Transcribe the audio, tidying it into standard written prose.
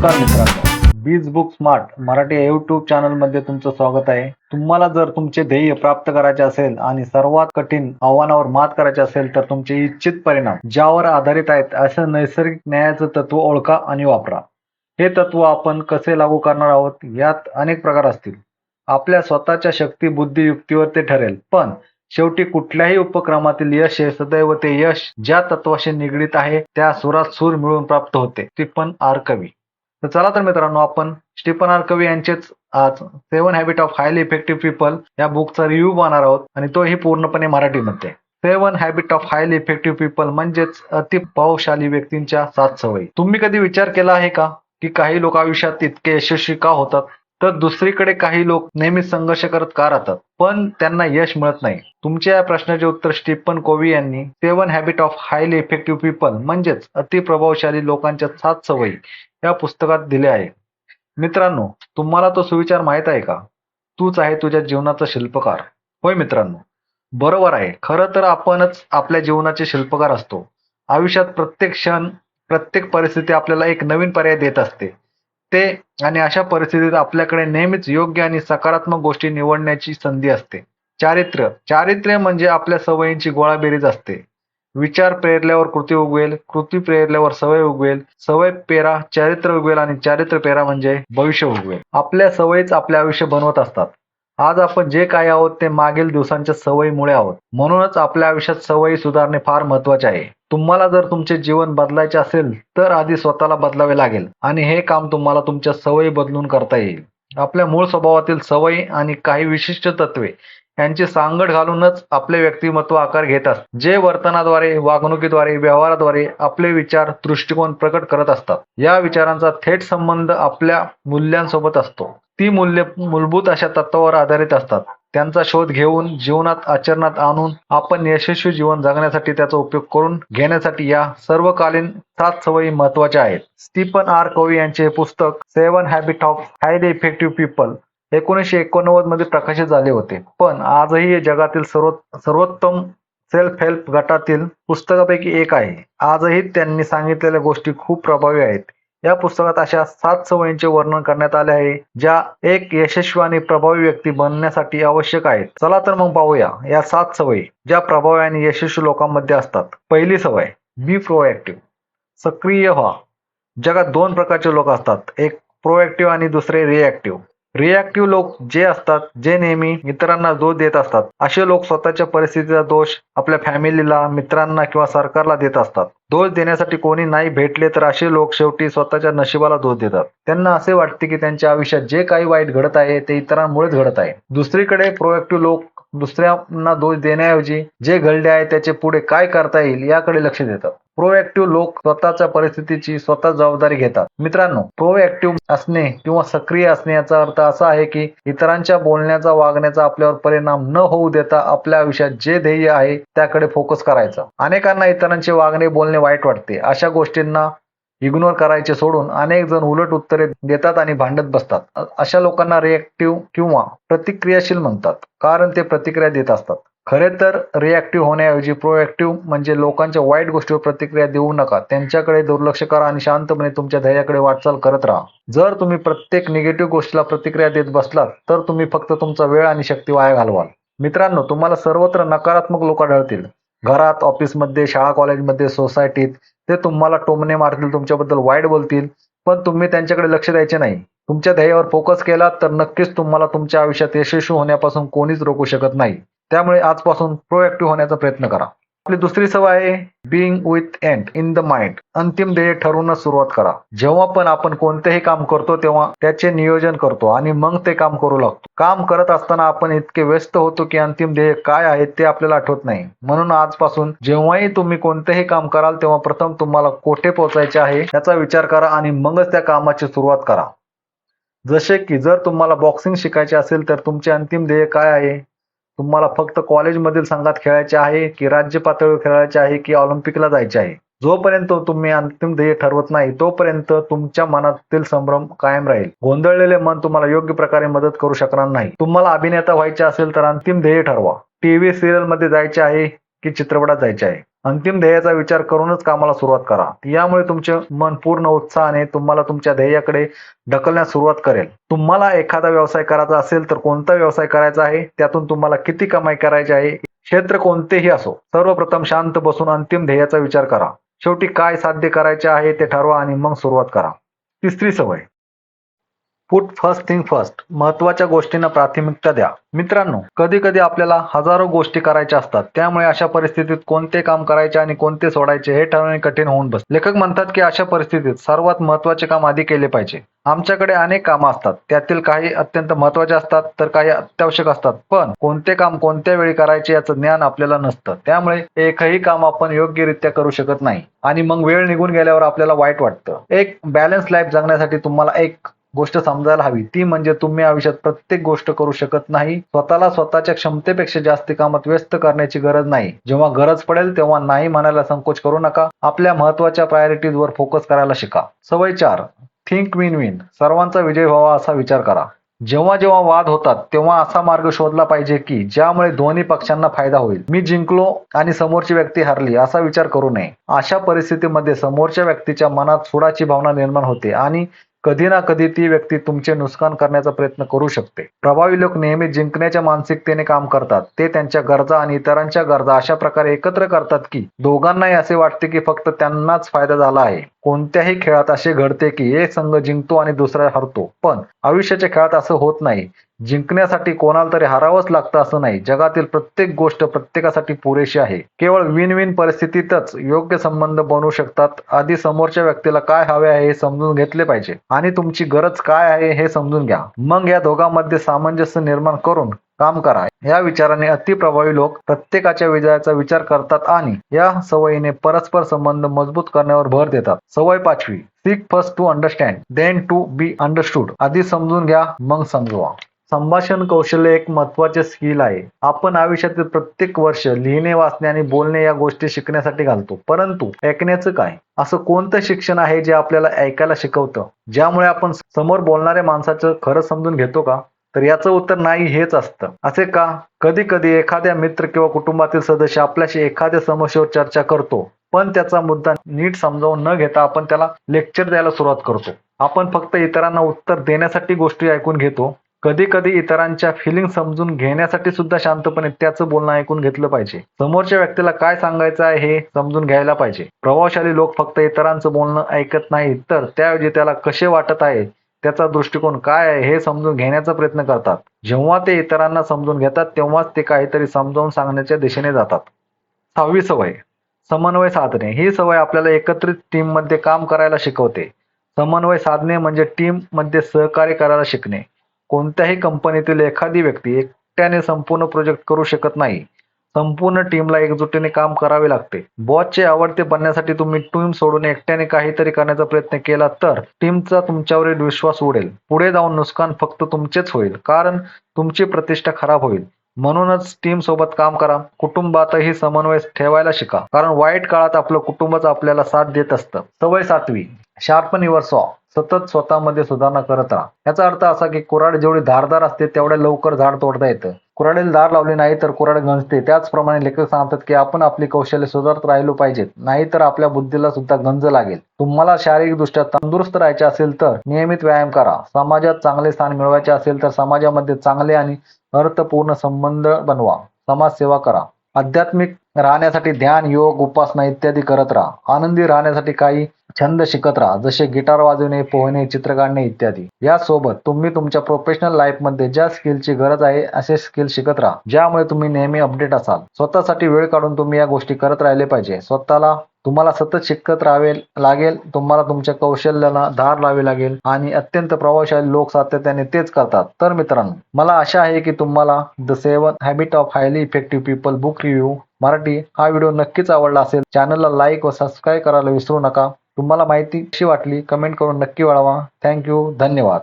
नमस्कार मित्रांनो, बीज बुक स्मार्ट मराठी या यूट्यूब चॅनलमध्ये तुमचं स्वागत आहे. तुम्हाला जर तुमचे ध्येय प्राप्त करायचे असेल आणि सर्वात कठीण आव्हानावर मात करायचे असेल तर तुमचे इच्छित परिणाम ज्यावर आधारित आहेत असं नैसर्गिक न्यायाचं तत्व ओळखा आणि वापरा. हे तत्व आपण कसे लागू करणार आहोत यात अनेक प्रकार असतील. आपल्या स्वतःच्या शक्ती बुद्धी युक्तीवर ते ठरेल, पण शेवटी कुठल्याही उपक्रमातील यश हे सदैव ते यश ज्या तत्वाशी निगडीत आहे त्या सुरात सूर मिळून प्राप्त होते. स्टीफन आर कवी. तर चला तर मित्रांनो, आपण स्टीफन आर कवी यांचेच आज 7 habit of highly effective people या बुकचा रिव्ह्यू पाहणार आहोत आणि तोही पूर्णपणे मराठीमध्ये. 7 habit of highly effective people म्हणजेच अति प्रभावशाली व्यक्तींच्या 7 सवयी. तुम्ही कधी विचार केला आहे का की काही लोक आयुष्यात इतके यशस्वी का होतात, तर दुसरीकडे काही लोक नेहमी संघर्ष करत का राहतात पण त्यांना यश मिळत नाही? तुमच्या या प्रश्नाचे उत्तर स्टीफन कोव्ही यांनी 7 habit of highly effective people म्हणजेच अति प्रभावशाली लोकांच्या 7 सवयी या पुस्तकात दिले आहे. मित्रांनो, तुम्हाला तो सुविचार माहित आहे का? तूच आहे तुझ्या जीवनाचा शिल्पकार. होय मित्रांनो, बरोबर आहे. खरं तर आपणच आपल्या जीवनाचे शिल्पकार असतो. आयुष्यात प्रत्येक क्षण, प्रत्येक परिस्थिती आपल्याला एक नवीन पर्याय देत असते. आणि अशा परिस्थितीत आपल्याकडे नेहमीच योग्य आणि सकारात्मक गोष्टी निवडण्याची संधी असते. चारित्र्य म्हणजे आपल्या सवयींची गोळाबेरीज असते. विचार प्रेरल्यावर कृती उगवेल, कृती प्रेरल्यावर सवय उगवेल, सवय पेरा चारित्र्य उगवेल आणि चारित्र्य पेरा म्हणजे भविष्य उगवेल. आपल्या सवयीच आपले आयुष्य बनवत असतात. आज आपण जे काही आहोत ते मागील दिवसांच्या सवयीमुळे आहोत. म्हणूनच आपल्या आयुष्यात सवयी सुधारणे फार महत्वाचे आहे. तुम्हाला जर तुमचे जीवन बदलायचे असेल तर आधी स्वतःला बदलावे लागेल आणि हे काम तुम्हाला तुमच्या सवयी बदलून करता येईल. आपल्या मूळ स्वभावातील सवयी आणि काही विशिष्ट तत्वे यांची सांगड घालूनच आपले व्यक्तिमत्व आकार घेत असते. जे वर्तनाद्वारे, वागणुकीद्वारे, व्यवहाराद्वारे आपले विचार, दृष्टिकोन प्रकट करत असतात. या विचारांचा थेट संबंध आपल्या मूल्यांसोबत असतो. ती मूल्ये मूलभूत अशा तत्वावर आधारित असतात. त्यांचा शोध घेऊन जीवनात आचरणात आणून आपण यशस्वी जीवन जगण्यासाठी त्याचा उपयोग करून घेण्यासाठी या सर्वकालीन 7 सवयी महत्वाच्या आहेत. स्टीफन आर कोव्ही यांचे पुस्तक 7 habit of highly effective people 1989 मध्ये प्रकाशित झाले होते, पण आजही हे जगातील सर्वोत्तम सेल्फ हेल्प गटातील पुस्तकापैकी एक आहे. आजही त्यांनी सांगितलेल्या गोष्टी खूप प्रभावी आहेत. या पुस्तकात अशा 7 सवयींचे वर्णन करण्यात आले आहे ज्या एक यशस्वी आणि प्रभावी व्यक्ती बनण्यासाठी आवश्यक आहेत. चला तर मग पाहूया या 7 सवयी ज्या प्रभावी आणि यशस्वी लोकांमध्ये असतात. पहिली सवय, बी प्रोएक्टिव्ह. सक्रिय व्हा. जगात 2 प्रकारचे लोक असतात, एक प्रोएक्टिव्ह आणि दुसरे रिएक्टिव्ह. रिएक्टिव्ह लोक जे असतात, जे नेहमी इतरांना दोष देत असतात. असे लोक स्वतःच्या परिस्थितीचा दोष आपल्या फॅमिलीला, मित्रांना किंवा सरकारला देत असतात. दोष देण्यासाठी कोणी नाही भेटले तर असे लोक शेवटी स्वतःच्या नशिबाला दोष देतात. त्यांना असे वाटते की त्यांच्या आयुष्यात जे काही वाईट घडत आहे ते इतरांमुळेच घडत आहे. दुसरीकडे प्रोएक्टिव्ह लोक दुसऱ्यांना दोष देण्याऐवजी जे घडले आहे त्याचे पुढे काय करता येईल याकडे लक्ष देतात. प्रोएक्टिव्ह लोक स्वतःच्या परिस्थितीची स्वतः जबाबदारी घेतात. मित्रांनो, प्रोएक्टिव्ह असणे किंवा सक्रिय असणे याचा अर्थ असा आहे की इतरांच्या बोलण्याचा, वागण्याचा आपल्यावर परिणाम न होऊ देता आपल्या आयुष्यात जे ध्येय आहे त्याकडे फोकस करायचा. अनेकांना इतरांचे वागणे, बोलणे वाईट वाटते. अशा गोष्टींना इग्नोर करायचे सोडून अनेक जण उलट उत्तरे देतात आणि भांडत बसतात. अशा लोकांना रिएक्टिव्ह किंवा प्रतिक्रियाशील म्हणतात, कारण ते प्रतिक्रिया देत असतात. खरे तर रिएक्टिव्ह होण्याऐवजी प्रोएक्टिव्ह म्हणजे लोकांच्या वाईट गोष्टीवर प्रतिक्रिया देऊ नका, त्यांच्याकडे दुर्लक्ष करा आणि शांतपणे तुमच्या ध्येयाकडे वाटचाल करत राहा. जर तुम्ही प्रत्येक निगेटिव्ह गोष्टीला प्रतिक्रिया देत बसलात तर तुम्ही फक्त तुमचा वेळ आणि शक्ती वाया घालवाल. मित्रांनो, तुम्हाला सर्वत्र नकारात्मक लोक आढळतील. घरात, ऑफिसमध्ये, शाळा कॉलेजमध्ये, सोसायटीत. ते तुम्हाला टोमणे मारतील, तुमच्याबद्दल वाईट बोलतील, पण तुम्ही त्यांच्याकडे लक्ष द्यायचे नाही. तुमच्या ध्येयावर फोकस केला तर नक्कीच तुम्हाला तुमच्या आयुष्यात यशस्वी होण्यापासून कोणीच रोखू शकत नाही. त्यामुळे आजपासून प्रोएक्टिव्ह होण्याचा प्रयत्न करा. आपली दुसरी सवय आहे being with and in the mind. अंतिम ध्येय ठरवूनच सुरुवात करा. जेव्हा पण आपण कोणतेही काम करतो तेव्हा त्याचे नियोजन करतो आणि मग ते काम करू लागतो. काम करत असताना आपण इतके व्यस्त होतो की अंतिम ध्येय काय आहे ते आपल्याला आठवत नाही. म्हणून आजपासून जेव्हाही तुम्ही कोणतेही काम कराल तेव्हा प्रथम तुम्हाला कोठे पोहोचायचे आहे याचा विचार करा आणि मगच त्या कामाची सुरुवात करा. जसे की जर तुम्हाला बॉक्सिंग शिकायचे असेल तर तुमचे अंतिम ध्येय काय आहे? तुम्हाला फक्त कॉलेजमधील संघात खेळायचे आहे की राज्य पातळीवर खेळायचे आहे की ऑलिम्पिकला जायचे आहे? जोपर्यंत तुम्ही अंतिम ध्येय ठरवत नाही तोपर्यंत तुमच्या मनातील संभ्रम कायम राहील. गोंधळलेले मन तुम्हाला योग्य प्रकारे मदत करू शकणार नाही. तुम्हाला अभिनेता व्हायचे असेल तर अंतिम ध्येय ठरवा. टीव्ही सिरियल मध्ये जायचे आहे की चित्रपटात जायचे आहे? अंतिम ध्येयाचा विचार करूनच कामाला सुरुवात करा. यामुळे तुमचे मन पूर्ण उत्साहाने तुम्हाला तुमच्या ध्येयाकडे ढकलण्यास सुरुवात करेल. तुम्हाला एखादा व्यवसाय करायचा असेल तर कोणता व्यवसाय करायचा आहे, त्यातून तुम्हाला किती कमाई करायची आहे, क्षेत्र कोणतेही असो, सर्वप्रथम शांत बसून अंतिम ध्येयाचा विचार करा. शेवटी काय साध्य करायचे आहे ते ठरवा आणि मग सुरुवात करा. तिसरी सवय, पुट फर्स्ट थिंग फर्स्ट. महत्त्वाच्या गोष्टींना प्राथमिकता द्या. मित्रांनो, कधी कधी आपल्याला हजारो गोष्टी करायच्या असतात. त्यामुळे अशा परिस्थितीत कोणते काम करायचे आणि कोणते सोडायचे हे ठरवणे कठीण होऊन बसते. लेखक म्हणतात की अशा परिस्थितीत सर्वात महत्त्वाचे काम आधी केले पाहिजे. आमच्याकडे अनेक कामं असतात. त्यातील काही अत्यंत महत्त्वाचे असतात तर काही अत्यावश्यक असतात. पण कोणते काम कोणत्या वेळी करायचे याचं ज्ञान आपल्याला नसतं. त्यामुळे एकही काम आपण योग्यरित्या करू शकत नाही आणि मग वेळ निघून गेल्यावर आपल्याला वाईट वाटतं. एक बॅलन्स लाईफ जगण्यासाठी तुम्हाला एक गोष्ट समजायला हवी, ती म्हणजे तुम्ही आयुष्यात प्रत्येक गोष्ट करू शकत नाही. स्वतःला स्वतःच्या क्षमतेपेक्षा जास्त कामात व्यस्त करण्याची गरज नाही. जेव्हा गरज पडेल तेव्हा नाही म्हणायला संकोच करू नका. आपल्या महत्त्वाच्या प्रायोरिटीजवर फोकस करायला शिका. सवय 4, थिंक विन विन. सर्वांचा विजय व्हावा असा विचार करा. जेव्हा जेव्हा वाद होतात तेव्हा असा मार्ग शोधला पाहिजे की ज्यामुळे दोन्ही पक्षांना फायदा होईल. मी जिंकलो आणि समोरची व्यक्ती हरली असा विचार करू नये. अशा परिस्थितीमध्ये समोरच्या व्यक्तीच्या मनात सुडाची भावना निर्माण होते आणि कधी ना कधी ती व्यक्ती तुमचे नुकसान करण्याचा प्रयत्न करू शकते. प्रभावी लोक नेहमी जिंकण्याच्या मानसिकतेने काम करतात. ते त्यांच्या गरजा आणि इतरांच्या गरजा अशा प्रकारे एकत्र करतात की दोघांनाही असे वाटते की फक्त त्यांनाच फायदा झाला आहे. कोणत्याही खेळात असे घडते की एक संघ जिंकतो आणि दुसरा हरतो, पण आयुष्याच्या खेळात असं होत नाही. जिंकण्यासाठी कोणाला तरी हरावंच लागतं असं नाही. जगातील प्रत्येक गोष्ट प्रत्येकासाठी पुरेशी आहे. केवळ विन विन परिस्थितीतच योग्य संबंध बनू शकतात. आधी समोरच्या व्यक्तीला काय हवे आहे हे समजून घेतले पाहिजे आणि तुमची गरज काय आहे हे समजून घ्या. मग या दोघांमध्ये सामंजस्य निर्माण करून काम करा. या विचाराने अतिप्रभावी लोक प्रत्येकाच्या विजयाचा विचार करतात आणि या सवयीने परस्पर संबंध मजबूत करण्यावर भर देतात. सवय 5, seek first to understand then to be understood. आधी समजून घ्या मग समजवा. संभाषण कौशल्य एक महत्त्वाचे स्किल आहे. आपण आयुष्यातील प्रत्येक वर्ष लिहिणे, वाचणे आणि बोलणे या गोष्टी शिकण्यासाठी घालतो. परंतु ऐकण्याचं काय? असं कोणतं शिक्षण आहे जे आपल्याला ऐकायला शिकवतं, ज्यामुळे आपण समोर बोलणाऱ्या माणसाचं खरं समजून घेतो का? तर याचं उत्तर नाही हेच असतं. असे का? कधी कधी एखाद्या मित्र किंवा कुटुंबातील सदस्य आपल्याशी एखाद्या समस्येवर चर्चा करतो, पण त्याचा मुद्दा नीट समजावून न घेता आपण त्याला लेक्चर द्यायला सुरुवात करतो. आपण फक्त इतरांना उत्तर देण्यासाठी गोष्टी ऐकून घेतो. कधी कधी इतरांच्या फिलिंग समजून घेण्यासाठी सुद्धा शांतपणे त्याचं बोलणं ऐकून घेतलं पाहिजे. समोरच्या व्यक्तीला काय सांगायचं आहे हे समजून घ्यायला पाहिजे. प्रभावशाली लोक फक्त इतरांचं बोलणं ऐकत नाहीत, तर त्याऐवजी त्याला कसे वाटत आहे, त्याचा दृष्टिकोन काय आहे हे समजून घेण्याचा प्रयत्न करतात. जेव्हा ते इतरांना समजून घेतात तेव्हाच ते काहीतरी समजावून सांगण्याच्या दिशेने जातात. 6वी सवय, समन्वय साधणे. ही सवय आपल्याला एकत्रित टीममध्ये काम करायला शिकवते. समन्वय साधणे म्हणजे टीम मध्ये सहकार्य करायला शिकणे. कोणत्याही कंपनीतील एखादी व्यक्ती एकट्याने संपूर्ण प्रोजेक्ट करू शकत नाही. संपूर्ण टीमला एकजुटीने काम करावे लागते. बॉसचे आवडते बनण्यासाठी तुम्ही टीम सोडून एकट्याने काहीतरी करण्याचा प्रयत्न केला तर टीमचा तुमच्यावरील विश्वास उडेल. पुढे जाऊन नुकसान फक्त तुमचेच होईल, कारण तुमची प्रतिष्ठा खराब होईल. म्हणूनच टीम सोबत काम करा. कुटुंबातही समन्वय ठेवायला शिका, कारण वाईट काळात आपलं कुटुंबच आपल्याला साथ देत असतं. सवय 7, शार्पन युअर सॉ. सतत स्वतःमध्ये सुधारणा करत राहा. याचा अर्थ असा की कुऱ्हाड जेवढी धारदार असते तेवढ्या लवकर झाड तोडता येतं. कुऱ्हाडीला धार लावली नाही तर कुऱ्हाड गंजते. त्याचप्रमाणे लेखक सांगतात की आपण आपली कौशल्य सुधारत राहिलो पाहिजेत, नाहीतर आपल्या बुद्धीला सुद्धा गंज लागेल. तुम्हाला शारीरिकदृष्ट्या तंदुरुस्त राहायचे असेल तर नियमित व्यायाम करा. समाजात चांगले स्थान मिळवायचे असेल तर समाजामध्ये चांगले आणि अर्थपूर्ण संबंध बनवा. समाजसेवा करा. आध्यात्मिक राहण्यासाठी ध्यान, योग, उपासना इत्यादी करत राहा. आनंदी राहण्यासाठी काही छंद शिकत राहा, जसे गिटार वाजवणे, पोहणे, चित्र काढणे इत्यादी. यासोबत तुम्ही तुमच्या प्रोफेशनल लाईफमध्ये ज्या स्किलची गरज आहे असे स्किल शिकत राहा, ज्यामुळे तुम्ही नेहमी अपडेट असाल. स्वतःसाठी वेळ काढून तुम्ही या गोष्टी करत राहिले पाहिजे. तुम्हाला सतत शिकत राहावे लागेल. तुम्हाला तुमच्या कौशल्याला धार लावावी लागेल आणि अत्यंत प्रभावशाली लोक सातत्याने तेच करतात. तर मित्रांनो, मला आशा आहे की तुम्हाला the 7 habit of highly effective people book review Marathi हा व्हिडिओ नक्कीच आवडला असेल. चॅनलला लाईक व सबस्क्राईब करायला विसरू नका. तुम्हाला माहिती कशी वाटली कमेंट करून नक्की कळवा. थँक्यू. धन्यवाद.